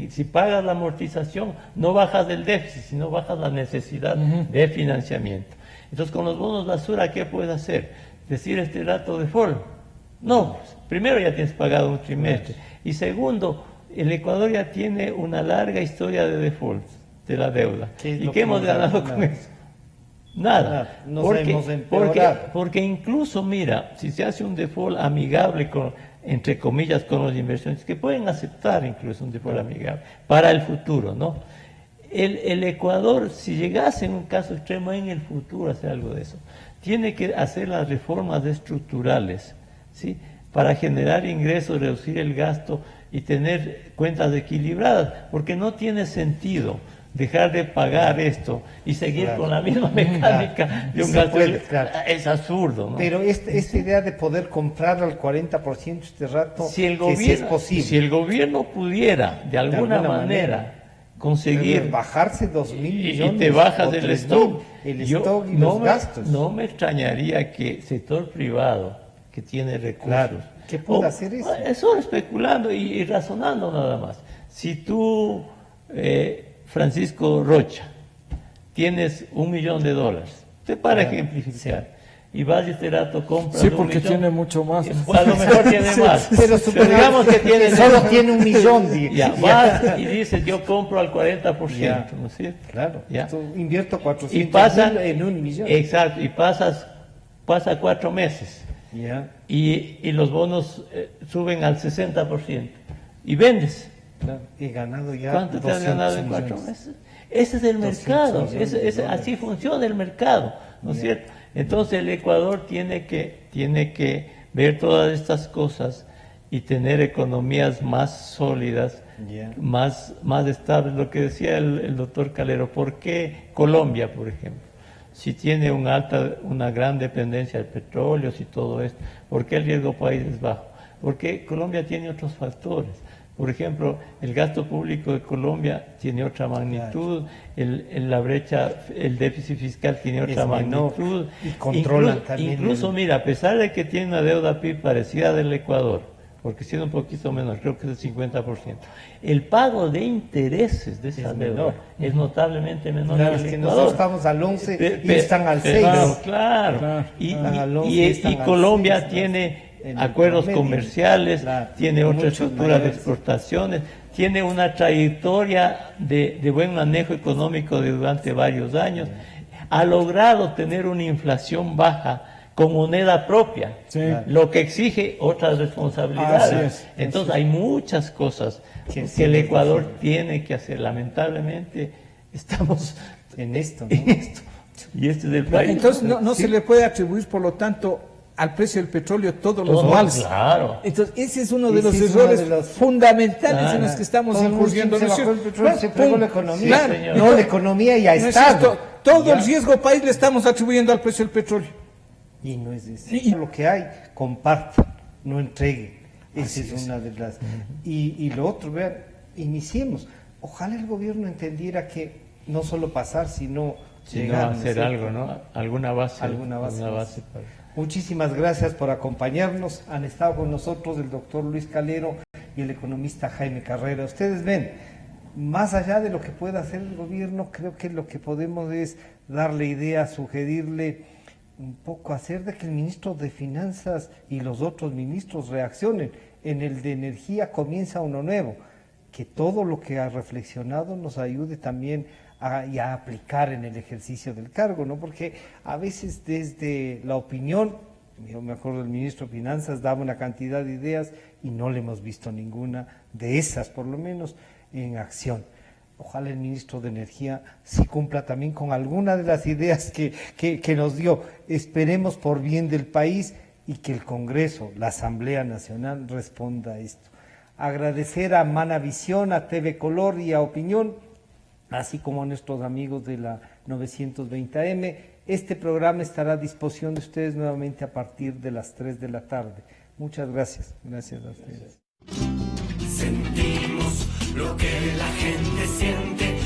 Si pagas la amortización, no bajas el déficit, sino bajas la necesidad de financiamiento. Entonces, con los bonos basura, ¿qué puedes hacer? Decir este dato de default. No, primero ya tienes pagado un trimestre. Y segundo, el Ecuador ya tiene una larga historia de default de la deuda. ¿Y qué hemos ganado con eso? Nada. Porque incluso, mira, si se hace un default amigable entre comillas, con los inversionistas, que pueden aceptar incluso un default amigable para el futuro, ¿no? El Ecuador, si llegase en un caso extremo en el futuro a hacer algo de eso, tiene que hacer las reformas estructurales, ¿sí? Para generar ingresos, reducir el gasto y tener cuentas equilibradas, porque no tiene sentido dejar de pagar esto y seguir con la misma mecánica de un gasto. Es absurdo, ¿no? Pero esta idea de poder comprar al 40% este rato, si el gobierno, es posible. Si el gobierno pudiera de alguna manera conseguir bajarse 2.000 millones y te bajas el stock, stock y los gastos. No me extrañaría que el sector privado que tiene recursos, ¿qué puede hacer eso? Eso especulando y razonando nada más. Si tú, Francisco Rocha, tienes $1 millón, para ejemplificar, y vas y este rato compras. Sí, porque tiene mucho más. A lo mejor tiene más. Pero digamos que tiene solo tiene $1 millón. Vas y dices, yo compro al 40%, ¿no es cierto? Claro. Invierto 400 en $1 millón. Exacto, y pasa 4 meses. Y los bonos suben al 60%. Y vendes. He ganado ya. ¿Cuánto te has ganado en 4 meses? Ese es el mercado. Así funciona el mercado, ¿no es cierto? Entonces el Ecuador tiene que ver todas estas cosas y tener economías más sólidas, más estables. Lo que decía el doctor Calero, ¿por qué Colombia, por ejemplo? Si tiene una gran dependencia del petróleo, si todo esto, ¿por qué el riesgo país es bajo? Porque Colombia tiene otros factores. Por ejemplo, el gasto público de Colombia tiene otra magnitud, la brecha, el déficit fiscal tiene otra magnitud. Y controlan también. Incluso, mira, a pesar de que tiene una deuda PIB parecida del Ecuador, porque siendo un poquito menor, creo que es el 50%, el pago de intereses de esa deuda es notablemente menor que el que Ecuador. nosotros estamos al 11 y están al 6. Claro. Y Colombia tiene acuerdos comerciales, tiene otra estructura de exportaciones, tiene una trayectoria de buen manejo económico durante varios años, ha logrado tener una inflación baja con moneda propia, lo que exige otras responsabilidades. Entonces hay muchas cosas que el Ecuador tiene que hacer. Lamentablemente estamos en esto, ¿no? Y este es el país. Entonces no se le puede atribuir, por lo tanto, al precio del petróleo todos los males. Claro. Entonces, ese es uno de los errores fundamentales en los que estamos incurriendo. Se bajó el petróleo, se fregó la economía. Señor. No, la economía ya está. Todo el riesgo país le estamos atribuyendo al precio del petróleo. Y no es eso. Lo que hay, compartan, no entreguen. Esa es una de las. Y lo otro, vean, iniciemos. ojalá el gobierno entendiera que no solo pasar, sino Si no, llegar, ¿no es hacer cierto? algo, ¿no? Alguna base. Alguna base. para... Muchísimas gracias por acompañarnos. Han estado con nosotros el doctor Luis Calero y el economista Jaime Carrera. Ustedes ven, más allá de lo que pueda hacer el gobierno, creo que lo que podemos es darle idea, sugerirle un poco, hacer de que el ministro de Finanzas y los otros ministros reaccionen. En el de Energía comienza uno nuevo, que todo lo que ha reflexionado nos ayude también a aplicar en el ejercicio del cargo, ¿no? Porque a veces desde la opinión, yo me acuerdo del ministro de Finanzas daba una cantidad de ideas y no le hemos visto ninguna de esas, por lo menos en acción. Ojalá el ministro de Energía sí cumpla también con alguna de las ideas que nos dio. Esperemos por bien del país y que el Congreso, la Asamblea Nacional, responda a esto. Agradecer a Manavisión, a TV Color y a Opinión, así como a nuestros amigos de la 920 AM. Este programa estará a disposición de ustedes nuevamente a partir de las 3 de la tarde. Muchas gracias. Gracias a ustedes. Sentimos lo que la gente siente.